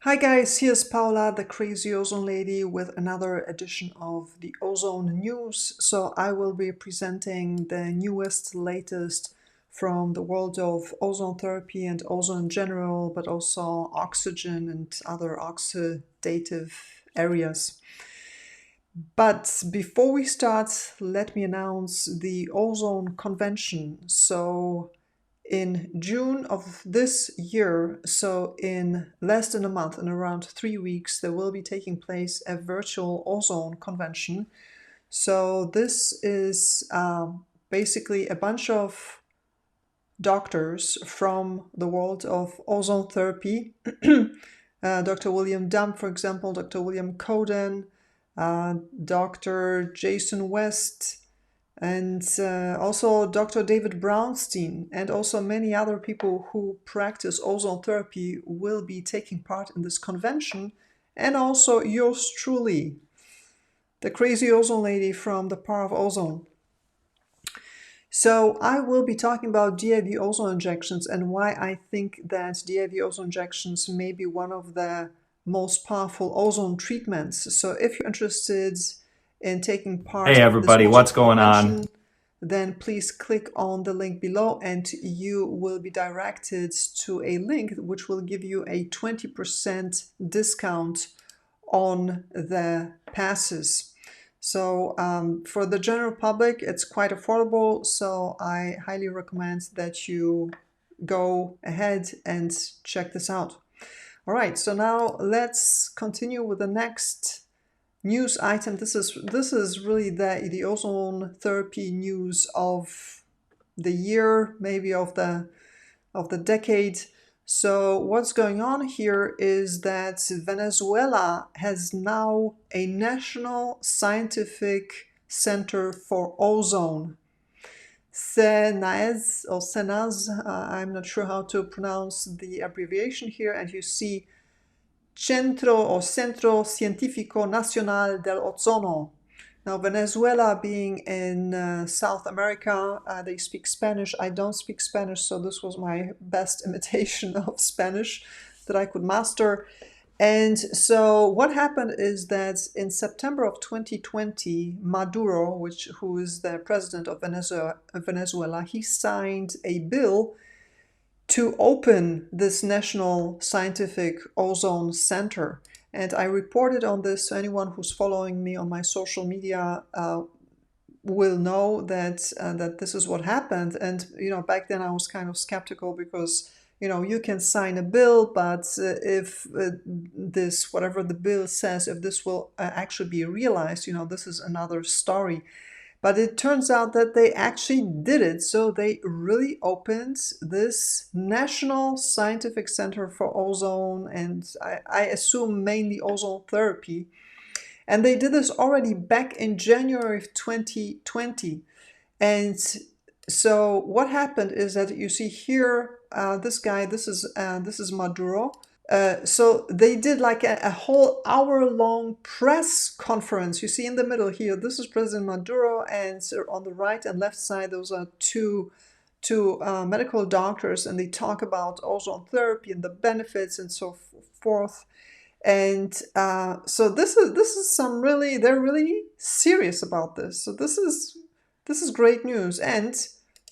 Hi guys, here's Paula, the crazy ozone lady, with another edition of the ozone news. So I will be presenting the newest, latest from the world of ozone therapy and ozone in general, but also oxygen and other oxidative areas. But before we start, let me announce the Ozone Convention. So in June of this year, so in less than a month, in around 3 weeks, there will be taking place a virtual ozone convention. So this is basically a bunch of doctors from the world of ozone therapy. Dr. William Dump, for example, Dr. William Coden, Dr. Jason West, and also Dr. David Brownstein, and also many other people who practice ozone therapy will be taking part in this convention, and also yours truly, the crazy ozone lady from the Power of Ozone. So I will be talking about DIV ozone injections and why I think that DIV ozone injections may be one of the most powerful ozone treatments. So if you're interested in taking part Hey of this everybody, ozone what's going on? convention, then please click on the link below and you will be directed to a link which will give you a 20% discount on the passes. So for the general public, it's quite affordable. So I highly recommend that you go ahead and check this out. All right, so now let's continue with the next news item. This is really the ozone therapy news of the year, maybe of the decade. So what's going on here is that Venezuela has now a national scientific center for ozone. CENAZ or CENAZ, I'm not sure how to pronounce the abbreviation here, and you see Centro or Centro Científico Nacional del Ozono. Now, Venezuela being in South America, they speak Spanish. I don't speak Spanish, so this was my best imitation of Spanish that I could master. And so what happened is that in September of 2020, Maduro, who is the president of Venezuela, he signed a bill to open this National Scientific Ozone Center. And I reported on this, so anyone who's following me on my social media will know that this is what happened. And back then I was kind of skeptical because you can sign a bill, but if this, whatever the bill says, if this will actually be realized, this is another story. But it turns out that they actually did it. So they really opened this National Scientific Center for Ozone, and I assume mainly ozone therapy. And they did this already back in January of 2020. And so what happened is that you see here, this guy, this is Maduro. So they did like a whole hour-long press conference. You see in the middle here, this is President Maduro, and so on the right and left side, those are two medical doctors, and they talk about ozone therapy and the benefits and so forth. And so this is some really, they're really serious about this. So this is great news. And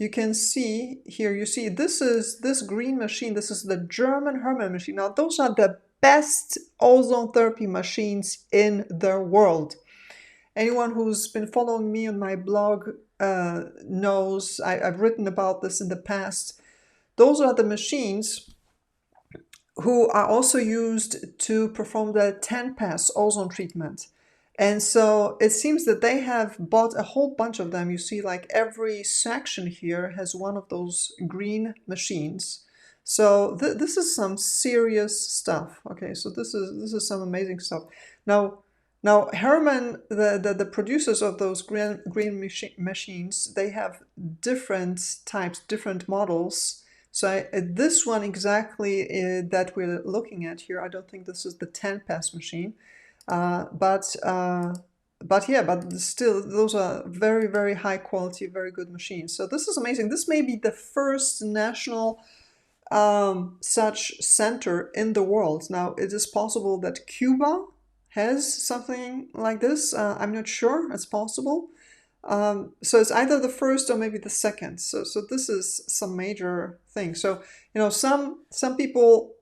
you can see here, you see this green machine, this is the German Hermann machine. Now those are the best ozone therapy machines in the world. Anyone who's been following me on my blog knows I've written about this in the past. Those are the machines who are also used to perform the 10-pass ozone treatment. And so it seems that they have bought a whole bunch of them. You see, like every section here has one of those green machines. So this is some serious stuff. Okay, so this is some amazing stuff. Now Herman, the producers of those green machines, they have different types, different models. So this one exactly that we're looking at here, I don't think this is the 10-pass machine, but still, those are very, very high quality, very good machines. So this is amazing. This may be the first national such center in the world. Now, it is possible that Cuba has something like this. I'm not sure. It's possible. So it's either the first or maybe the second. So this is some major thing. So some people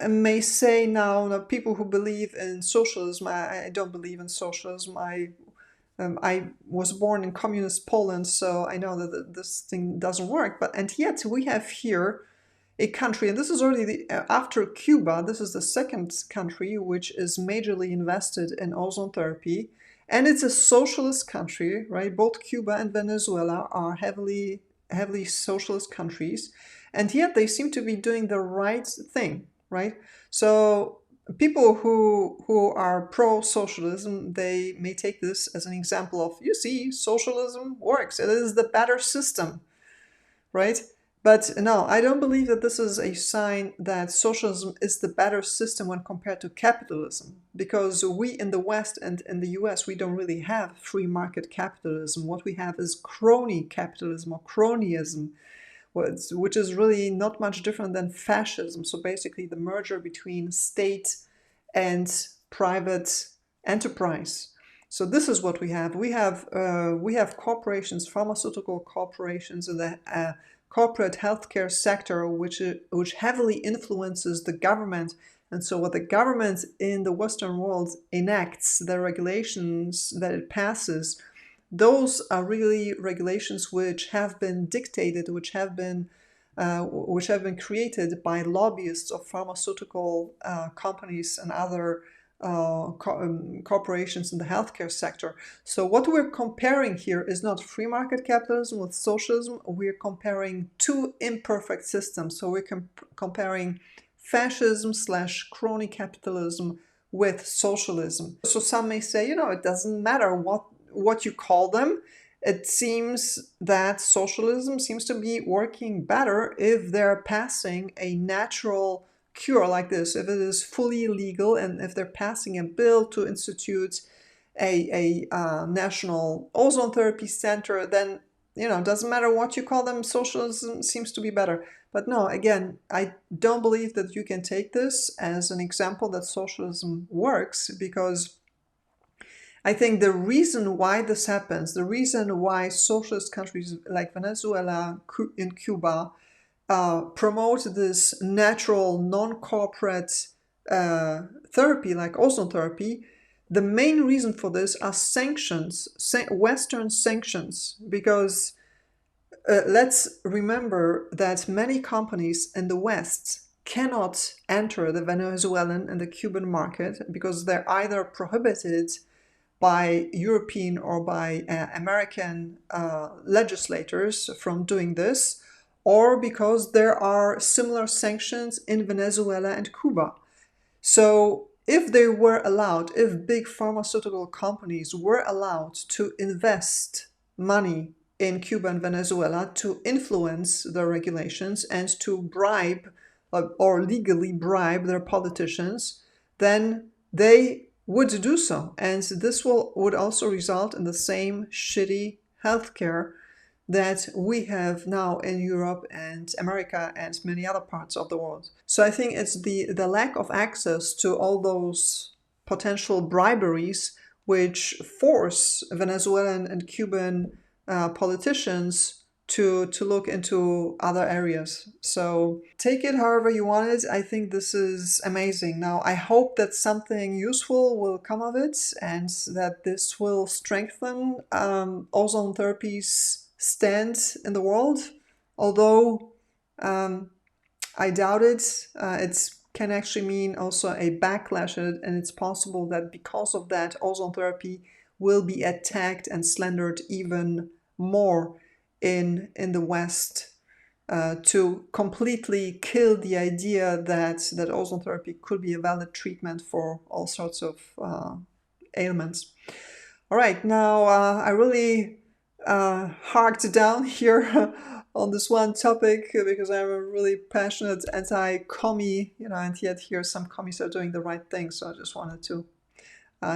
may say now, people who believe in socialism. I don't believe in socialism. I was born in communist Poland, so I know that this thing doesn't work. And yet we have here a country, and this is already after Cuba, this is the second country which is majorly invested in ozone therapy. And it's a socialist country, right? Both Cuba and Venezuela are heavily socialist countries. And yet they seem to be doing the right thing, right? So people who are pro-socialism, they may take this as an example of, you see, socialism works. It is the better system, right? But no, I don't believe that this is a sign that socialism is the better system when compared to capitalism, because we in the West and in the US, we don't really have free market capitalism. What we have is crony capitalism or cronyism, which is really not much different than fascism. So basically the merger between state and private enterprise. So this is what we have. We have corporations, pharmaceutical corporations in the corporate healthcare sector, which heavily influences the government. And so what the government in the Western world enacts, the regulations that it passes, those are really regulations which have been dictated, which have been created by lobbyists of pharmaceutical companies and other corporations in the healthcare sector. So what we're comparing here is not free market capitalism with socialism. We're comparing two imperfect systems. So we're comparing fascism / crony capitalism with socialism. So some may say, it doesn't matter what you call them. It seems that socialism seems to be working better if they're passing a natural cure like this, if it is fully legal, and if they're passing a bill to institute a national ozone therapy center, then it doesn't matter what you call them, socialism seems to be better. But no, again, I don't believe that you can take this as an example that socialism works, because I think the reason why this happens, the reason why socialist countries like Venezuela and Cuba promote this natural, non-corporate therapy like ozone therapy, the main reason for this are sanctions, Western sanctions, because let's remember that many companies in the West cannot enter the Venezuelan and the Cuban market because they're either prohibited by European or by American legislators from doing this, or because there are similar sanctions in Venezuela and Cuba. So if they were allowed, if big pharmaceutical companies were allowed to invest money in Cuba and Venezuela to influence the regulations and to bribe or legally bribe their politicians, then they would do so. And this would also result in the same shitty healthcare that we have now in Europe and America and many other parts of the world. So I think it's the lack of access to all those potential briberies which force Venezuelan and Cuban politicians to look into other areas. So take it however you want it. I think this is amazing. Now, I hope that something useful will come of it and that this will strengthen ozone therapy's stand in the world. Although I doubt it. It can actually mean also a backlash, and it's possible that because of that, ozone therapy will be attacked and slandered even more in the West to completely kill the idea that ozone therapy could be a valid treatment for all sorts of ailments. All right, now I really harked down here on this one topic because I'm a really passionate anti-commie, and yet here some commies are doing the right thing. So I just wanted to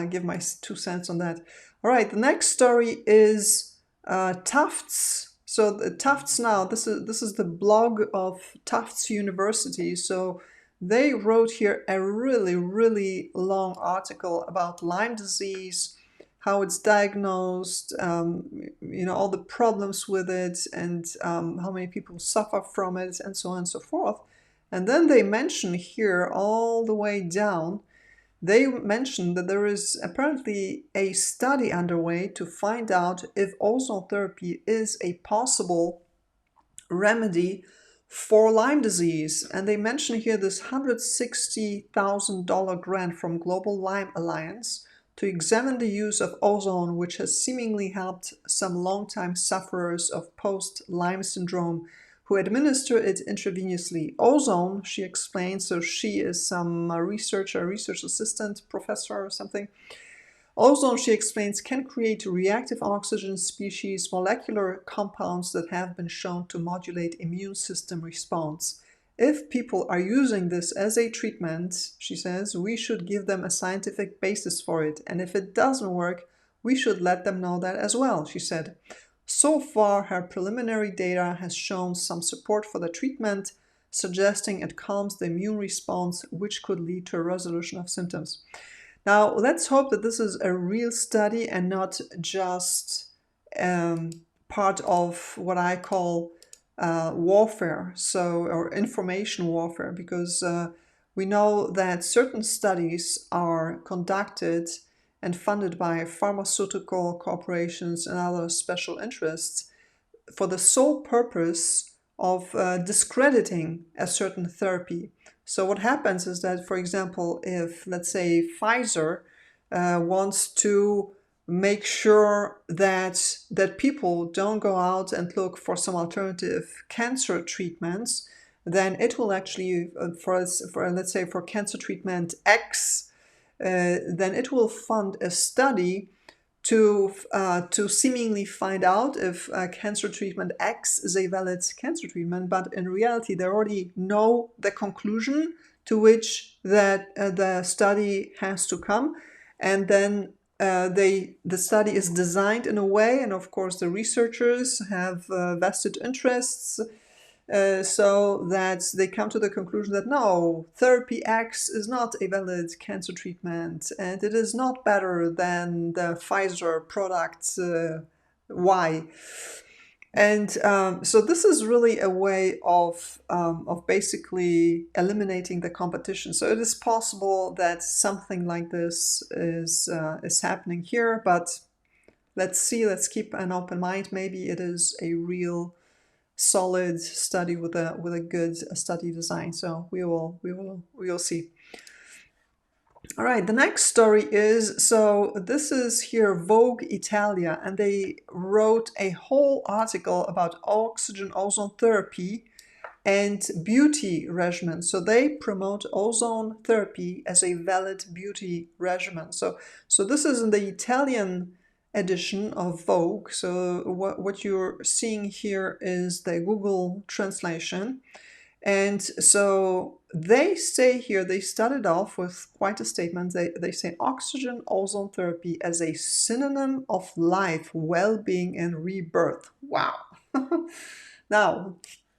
give my 2 cents on that. All right, the next story is tufts. So the Tufts now, this is the blog of Tufts University. So they wrote here a really, really long article about Lyme disease, how it's diagnosed, all the problems with it, and how many people suffer from it, and so on and so forth. And then they mention here all the way down, they mentioned that there is apparently a study underway to find out if ozone therapy is a possible remedy for Lyme disease. And they mention here this $160,000 grant from Global Lyme Alliance to examine the use of ozone, which has seemingly helped some long-time sufferers of post-Lyme syndrome who administer it intravenously. Ozone, she explains, so she is some research assistant, professor or something. Ozone, she explains, can create reactive oxygen species, molecular compounds that have been shown to modulate immune system response. If people are using this as a treatment, she says, we should give them a scientific basis for it. And if it doesn't work, we should let them know that as well, she said. So far, her preliminary data has shown some support for the treatment, suggesting it calms the immune response, which could lead to a resolution of symptoms. Now, let's hope that this is a real study and not just part of what I call warfare, or information warfare, because we know that certain studies are conducted and funded by pharmaceutical corporations and other special interests for the sole purpose of discrediting a certain therapy. So what happens is that, for example, if, let's say, Pfizer wants to make sure that people don't go out and look for some alternative cancer treatments, then it will actually, let's say for cancer treatment X, then it will fund a study to seemingly find out if cancer treatment X is a valid cancer treatment, but in reality they already know the conclusion to which that the study has to come, and then the study is designed in a way, and of course the researchers have vested interests, so that they come to the conclusion that no, therapy X is not a valid cancer treatment, and it is not better than the Pfizer product Y. And so this is really a way of basically eliminating the competition. So it is possible that something like this is happening here, but let's see. Let's keep an open mind. Maybe it is a real solid study with a good study design. So we will see. All right, the next story is, so this is here Vogue Italia, and they wrote a whole article about oxygen ozone therapy and beauty regimen. So they promote ozone therapy as a valid beauty regimen. So this is in the Italian edition of Vogue. So what you're seeing here is the Google translation. And so they say here, they started off with quite a statement. They say oxygen ozone therapy as a synonym of life, well-being, and rebirth. Wow. Now,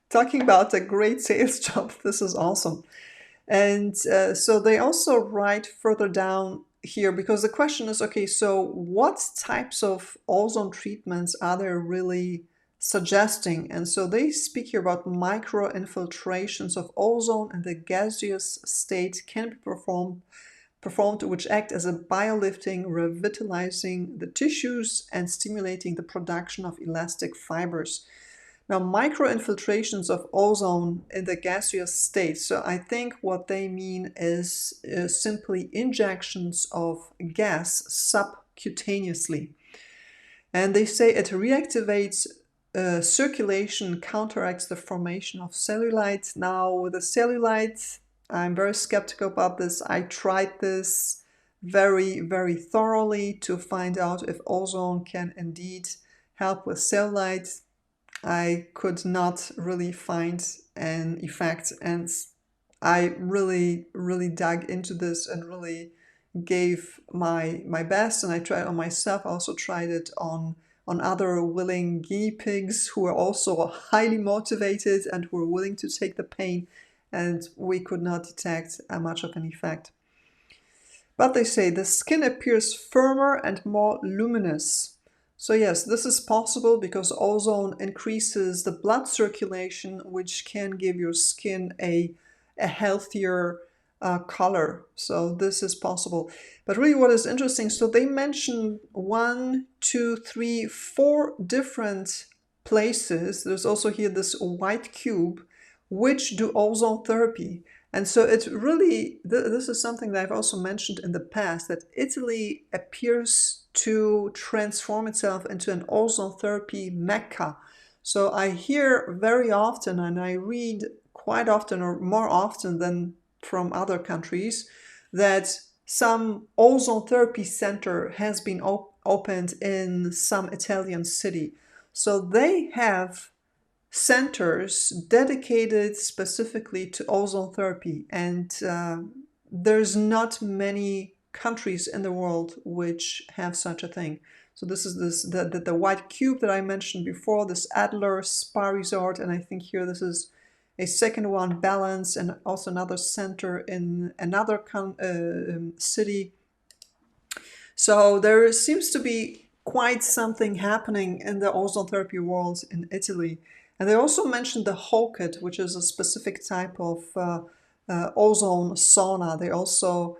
talking about a great sales job, this is awesome. And so they also write further down here, because the question is, okay, so what types of ozone treatments are there really suggesting? And so they speak here about micro-infiltrations of ozone in the gaseous state can be performed, which act as a biolifting, revitalizing the tissues and stimulating the production of elastic fibers. Now, micro-infiltrations of ozone in the gaseous state. So I think what they mean is simply injections of gas subcutaneously. And they say it reactivates circulation, counteracts the formation of cellulite. Now, with the cellulite, I'm very skeptical about this. I tried this very, very thoroughly to find out if ozone can indeed help with cellulite. I could not really find an effect, and I really, really dug into this and really gave my best, and I tried it on myself. I also tried it on on other willing guinea pigs who were also highly motivated and who were willing to take the pain, and we could not detect much of an effect. But they say the skin appears firmer and more luminous. So yes, this is possible because ozone increases the blood circulation, which can give your skin a healthier color. So this is possible. But really what is interesting, so they mention 1, 2, 3, 4 different places. There's also here this white cube, which do ozone therapy. And so it really, this is something that I've also mentioned in the past, that Italy appears to transform itself into an ozone therapy mecca. So I hear very often, and I read quite often, or more often than from other countries, that some ozone therapy center has been opened in some Italian city. So they have centers dedicated specifically to ozone therapy, and there's not many countries in the world which have such a thing. So this is the white cube that I mentioned before, this Adler spa resort, and I think here this is a second one, Balance, and also another center in another city. So there seems to be quite something happening in the ozone therapy world in Italy. And they also mentioned the HOCAT, which is a specific type of ozone sauna. They also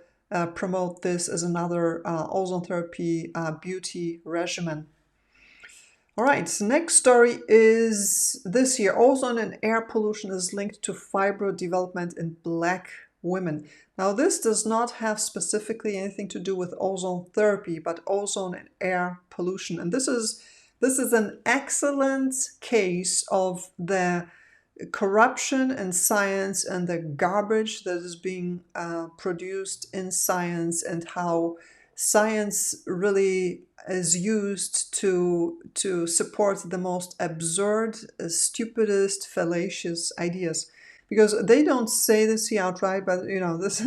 promote this as another ozone therapy beauty regimen. All right, so next story is this here. Ozone and air pollution is linked to fibro development in Black women. Now, this does not have specifically anything to do with ozone therapy, but ozone and air pollution. And this is an excellent case of the corruption in science and the garbage that is being produced in science, and how science really is used to support the most absurd, stupidest, fallacious ideas. Because they don't say this here outright, but this.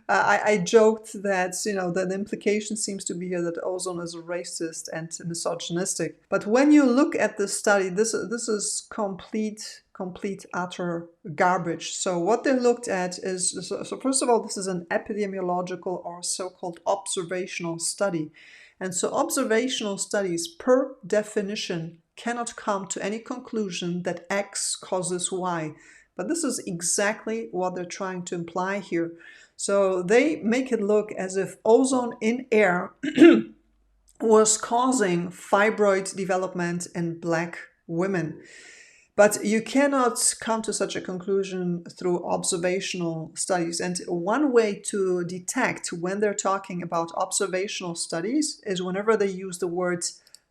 I joked that the implication seems to be here that ozone is racist and misogynistic. But when you look at this study, this is complete utter garbage. So what they looked at is, so first of all, this is an epidemiological or so-called observational study. And so observational studies, per definition, cannot come to any conclusion that X causes Y. But this is exactly what they're trying to imply here. So they make it look as if ozone in air was causing fibroid development in Black women. But you cannot come to such a conclusion through observational studies. And one way to detect when they're talking about observational studies is whenever they use the word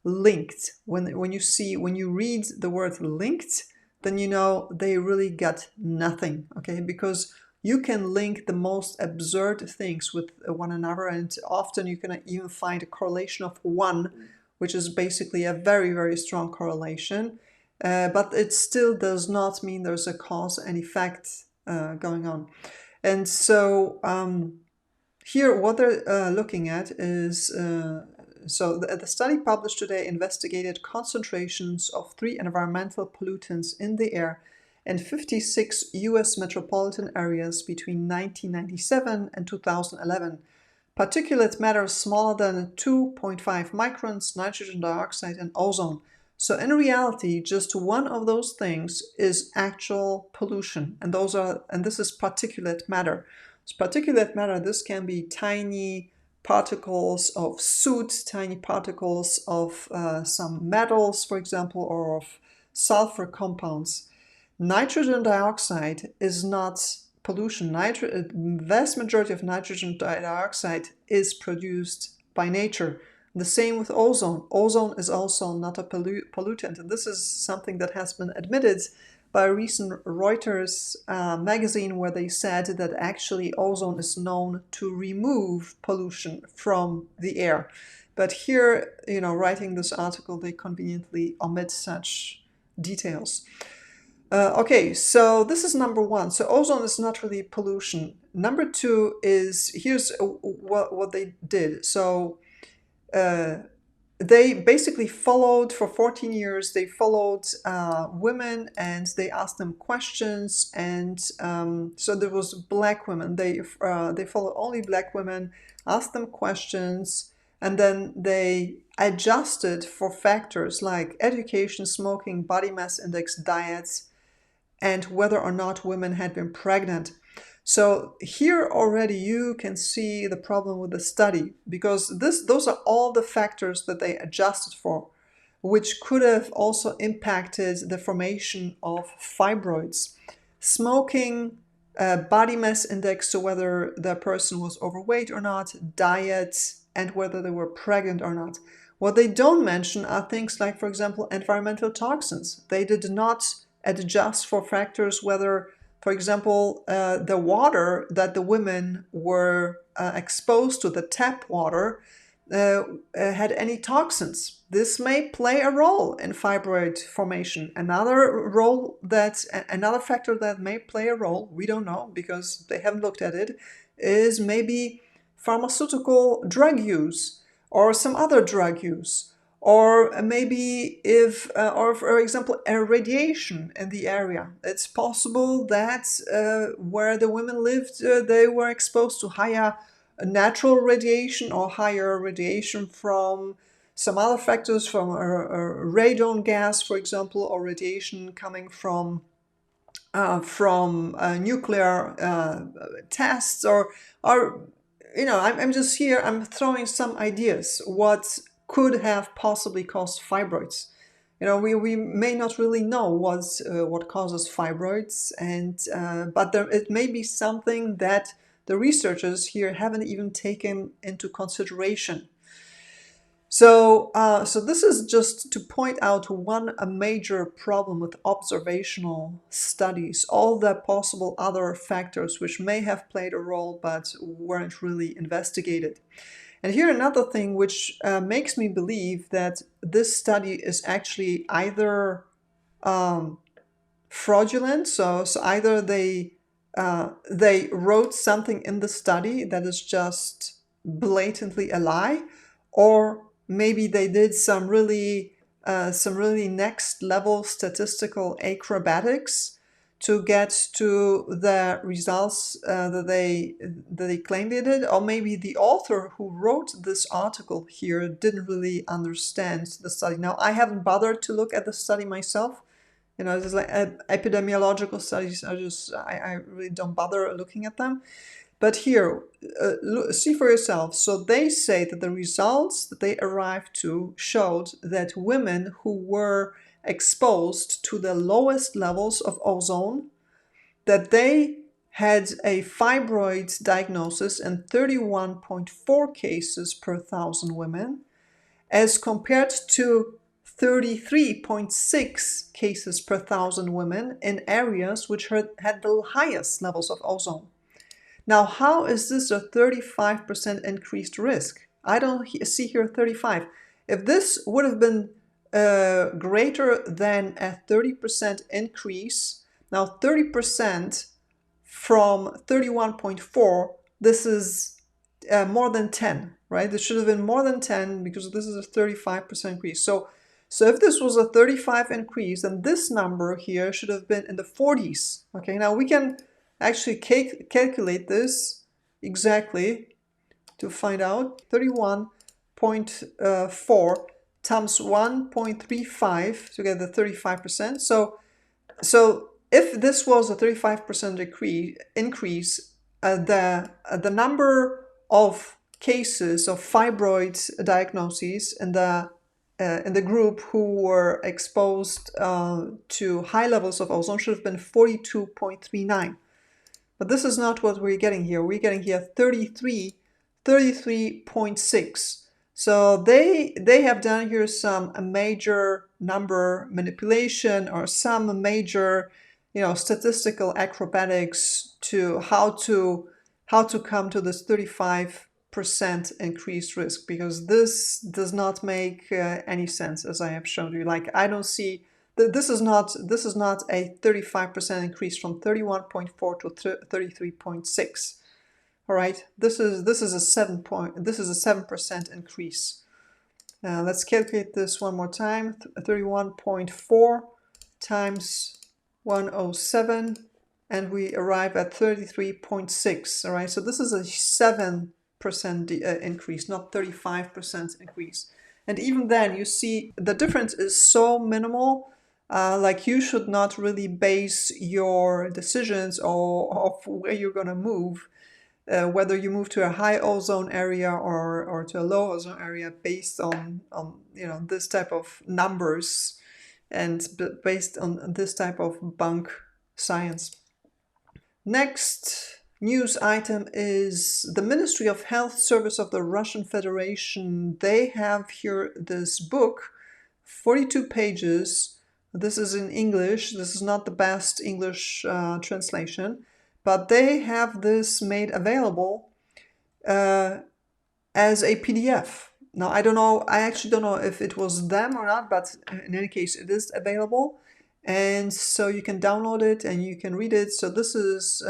linked. When you read the word linked, then you know they really got nothing, okay? Because you can link the most absurd things with one another, and often you can even find a correlation of 1, which is basically a very, very strong correlation. But it still does not mean there's a cause and effect going on. And so here what they're looking at is, so the study published today investigated concentrations of 3 environmental pollutants in the air in 56 US metropolitan areas between 1997 and 2011. Particulate matter smaller than 2.5 microns, nitrogen dioxide, and ozone. So in reality, just one of those things is actual pollution, and this is particulate matter. So particulate matter, this can be tiny particles of soot, tiny particles of some metals, for example, or of sulfur compounds. Nitrogen dioxide is not pollution. Vast majority of nitrogen dioxide is produced by nature. The same with ozone. Ozone is also not a pollutant, and this is something that has been admitted by a recent Reuters magazine, where they said that actually ozone is known to remove pollution from the air. But here, writing this article, they conveniently omit such details. Okay, so this is number 1. So ozone is not really pollution. Number 2 is, here's what they did. So they basically followed for 14 years. They followed women and they asked them questions. And so there was black women. They followed only black women, asked them questions, and then they adjusted for factors like education, smoking, body mass index, diets, and whether or not women had been pregnant. So here already you can see the problem with the study, because those are all the factors that they adjusted for, which could have also impacted the formation of fibroids. Smoking, body mass index, so whether the person was overweight or not, diet, and whether they were pregnant or not. What they don't mention are things like, for example, environmental toxins. They did not adjust for factors whether, for example, the water that the women were exposed to, the tap water, had any toxins. This may play a role in fibroid formation. Another factor that may play a role, we don't know because they haven't looked at it, is maybe pharmaceutical drug use or some other drug use. Or maybe or for example, radiation in the area. It's possible that where the women lived, they were exposed to higher natural radiation or higher radiation from some other factors, from radon gas, for example, or radiation coming from nuclear tests, or I'm just here, I'm throwing some ideas what could have possibly caused fibroids. We may not really know what causes fibroids, and but it may be something that the researchers here haven't even taken into consideration. So this is just to point out a major problem with observational studies, all the possible other factors which may have played a role but weren't really investigated. And here another thing which makes me believe that this study is actually either fraudulent, so either they wrote something in the study that is just blatantly a lie, or maybe they did some really next level statistical acrobatics to get to the results that they claimed they did. Or maybe the author who wrote this article here didn't really understand the study. Now, I haven't bothered to look at the study myself. Just like epidemiological studies, I really don't bother looking at them. But here, see for yourself. So they say that the results that they arrived to showed that women who were exposed to the lowest levels of ozone, that they had a fibroid diagnosis in 31.4 cases per 1,000 women, as compared to 33.6 cases per 1,000 women in areas which had the highest levels of ozone. Now, how is this a 35% increased risk? I don't see here 35. If this would have been greater than a 30% increase, now 30% from 31.4, this is more than 10, right? This should have been more than 10 because this is a 35% increase. So if this was a 35 increase, then this number here should have been in the 40s. Okay, now we can actually calculate this exactly to find out. 31.4 times 1.35 to get the 35%. So if this was a 35% increase, the number of cases of fibroid diagnoses in the group who were exposed to high levels of ozone should have been 42.39. But this is not what we're getting here. We're getting here 33.6. So they have done here some major number manipulation or some major statistical acrobatics to how to come to this 35% increased risk, because this does not make any sense, as I have shown you. Like, I don't see this is not a 35% increase from 31.4 to 33.6. All right, this is a 7% increase. Let's calculate this one more time. 31.4 times 107, and we arrive at 33.6. All right, so this is a 7% increase, not 35% increase. And even then, you see the difference is so minimal. Like, you should not really base your decisions of where you're going to move, whether you move to a high ozone area or to a low ozone area, based on this type of numbers and based on this type of bunk science. Next news item is the Ministry of Health Service of the Russian Federation. They have here this book, 42 pages. This is in English. This is not the best English translation, but they have this made available as a PDF. Now, I don't know, I actually don't know if it was them or not, but in any case, it is available. And so you can download it and you can read it. So this is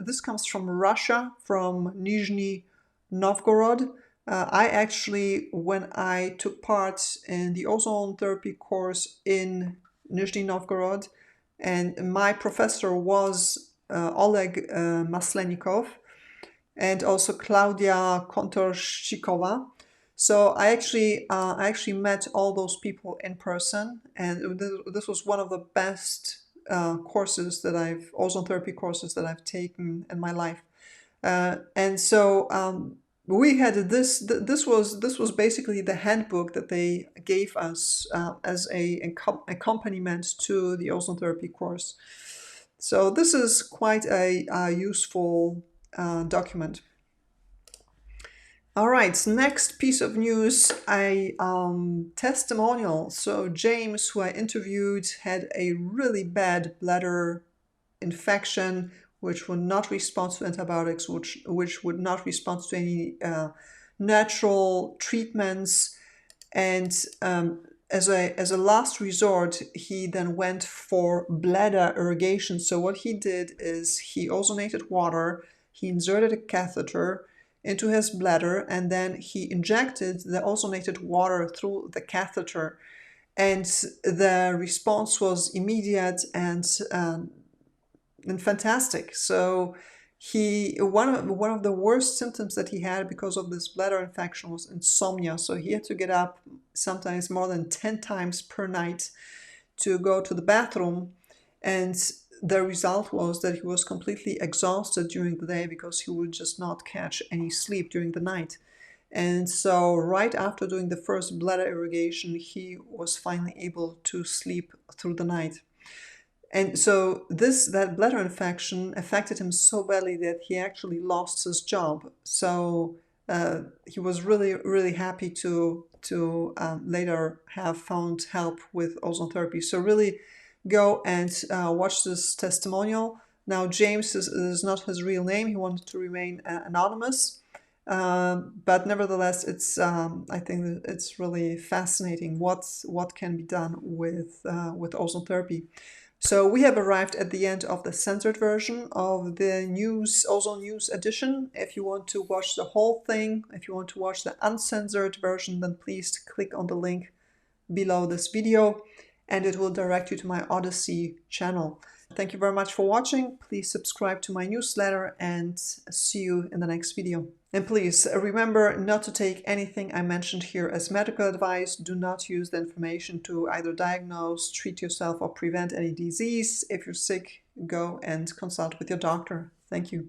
this comes from Russia, from Nizhny Novgorod. I actually, when I took part in the ozone therapy course in Nizhny Novgorod, and my professor was Oleg Maslenikov, and also Claudia Kontorshikova. So I actually met all those people in person, and this was one of the best ozone therapy courses that I've taken in my life. And so we had this. This was basically the handbook that they gave us as a accompaniment to the ozone therapy course. So this is quite a useful document. All right, next piece of news, a testimonial. So James, who I interviewed, had a really bad bladder infection, which would not respond to antibiotics, which would not respond to any natural treatments. And as a last resort, he then went for bladder irrigation. So what he did is he ozonated water, he inserted a catheter into his bladder, and then he injected the ozonated water through the catheter. And the response was immediate and fantastic. So one of the worst symptoms that he had because of this bladder infection was insomnia. So he had to get up sometimes more than 10 times per night to go to the bathroom, and the result was that he was completely exhausted during the day because he would just not catch any sleep during the night. And so right after doing the first bladder irrigation, he was finally able to sleep through the night. And so that bladder infection affected him so badly that he actually lost his job. So he was really, really happy to later have found help with ozone therapy. So really go and watch this testimonial. Now, James is not his real name. He wanted to remain anonymous. But nevertheless, it's I think it's really fascinating what can be done with ozone therapy. So we have arrived at the end of the censored version of the Ozone News edition. If you want to watch the whole thing, if you want to watch the uncensored version, then please click on the link below this video and it will direct you to my Odyssey channel. Thank you very much for watching. Please subscribe to my newsletter and see you in the next video. And please remember not to take anything I mentioned here as medical advice. Do not use the information to either diagnose, treat yourself, or prevent any disease. If you're sick, go and consult with your doctor. Thank you.